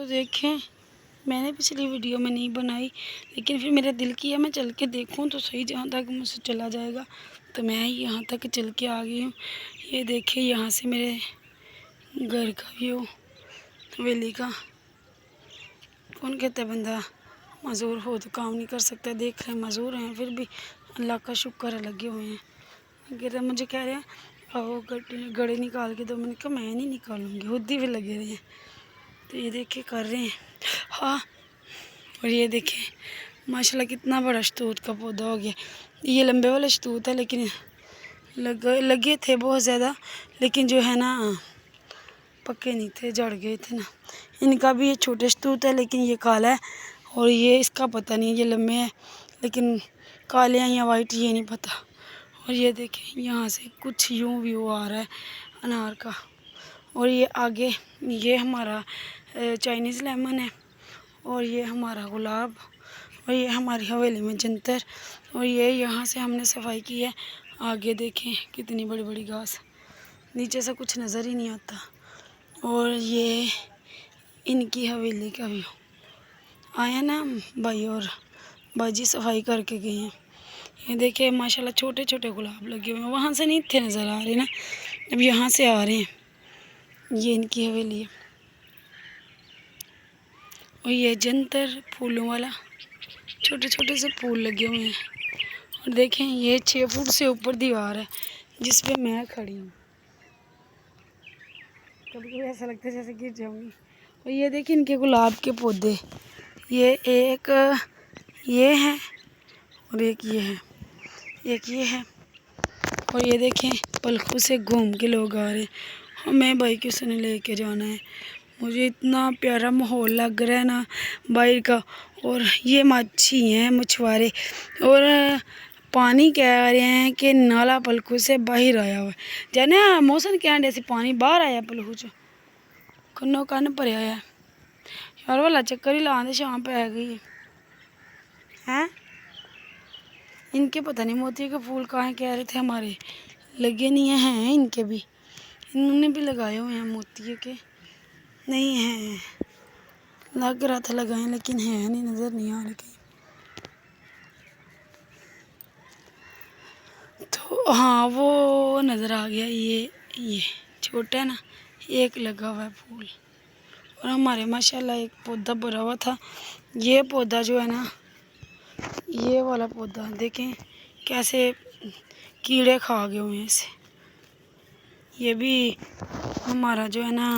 دیکھیں میں نے پچھلی ویڈیو میں نہیں بنائی، لیکن پھر میرا دل کیا میں چل کے دیکھوں تو صحیح، جہاں تک مجھ سے چلا جائے گا تو میں یہاں تک چل کے آ گئی ہوں۔ یہ دیکھیں یہاں سے میرے گھر کا ویو، حویلی کا۔ کون کہتا ہے بندہ معذور ہو تو کام نہیں کر سکتا؟ دیکھ رہے ہیں معذور ہیں پھر بھی اللہ کا شکر ہے لگے ہوئے ہیں۔ مجھے کہہ رہے ہیں وہ گڑے نکال کے دو، میں نے کہا میں نہیں نکالوں گی، خود ہی بھی لگے رہے ہیں۔ تو یہ دیکھیں کر رہے ہیں ہاں۔ اور یہ دیکھیں ماشاءاللہ کتنا بڑا شتوت کا پودا ہو گیا۔ یہ لمبے والا شتوت ہے، لیکن لگے تھے بہت زیادہ، لیکن جو ہے نا پکے نہیں تھے، جڑ گئے تھے نا۔ ان کا بھی یہ چھوٹے شتوت ہے، لیکن یہ کالا ہے، اور یہ اس کا پتہ نہیں، یہ لمبے ہیں لیکن کالے ہیں یا وائٹ یہ نہیں پتہ۔ اور یہ دیکھیں یہاں سے کچھ یوں ویو آ رہا ہے انار کا۔ اور یہ آگے یہ ہمارا چائنیز لیمن ہے، اور یہ ہمارا گلاب، اور یہ ہماری حویلی میں جنتر، اور یہ یہاں سے ہم نے صفائی کی ہے۔ آگے دیکھیں کتنی بڑی بڑی گھاس، نیچے سے کچھ نظر ہی نہیں آتا۔ اور یہ ان کی حویلی کا ویو آیا نا، بھائی اور باجی صفائی کر کے گئے ہیں۔ یہ دیکھیں ماشاءاللہ چھوٹے چھوٹے گلاب لگے ہوئے ہیں، وہاں سے نہیں تھے نظر آ رہے نا، اب یہاں سے آ رہے ہیں۔ یہ ان کی حویلی ہے، اور یہ جنتر پھولوں والا، چھوٹے چھوٹے سے پھول لگے ہوئے ہیں۔ اور دیکھیں یہ 6 فٹ سے اوپر دیوار ہے جس پہ میں کھڑی ہوں، کبھی کبھی ایسا لگتا ہے جیسے گر جاؤں گی۔ اور یہ دیکھیں ان کے گلاب کے پودے، یہ ایک یہ ہے اور ایک یہ ہے، ایک یہ ہے۔ اور یہ دیکھیں پلکوں سے گھوم کے لوگ آ رہے ہیں، ہمیں بھائی کسی نے لے کے جانا ہے۔ مجھے اتنا پیارا ماحول لگ رہا ہے نا باہر کا۔ اور یہ مچھی ہیں مچھوارے، اور پانی کہہ رہے ہیں کہ نالا پلکوں سے باہر آیا ہوا ہے، جانے موسم کہنے سے پانی باہر آیا پلکوں چ کنوں کن بھریا ہے یار، والا چکر ہی لا دے، شام پہ آ گئی ہے۔ ان کے پتہ نہیں موتی کے پھول کہاں کہہ رہے تھے ہمارے لگے نہیں ہیں، ان کے بھی انہوں نے بھی لگائے ہوئے ہیں موتی کے، نہیں ہیں، لگ رہا تھا لگائیں لیکن ہیں نہیں، نظر نہیں آ رہے۔ تو ہاں وہ نظر آ گیا، یہ چھوٹا ہے نا، ایک لگا ہوا ہے پھول۔ اور ہمارے ماشاءاللہ ایک پودا بھرا ہوا تھا، یہ پودا جو ہے نا، یہ والا پودا دیکھیں کیسے کیڑے کھا گئے ہوئے ہیں اسے۔ یہ بھی ہمارا جو ہے نا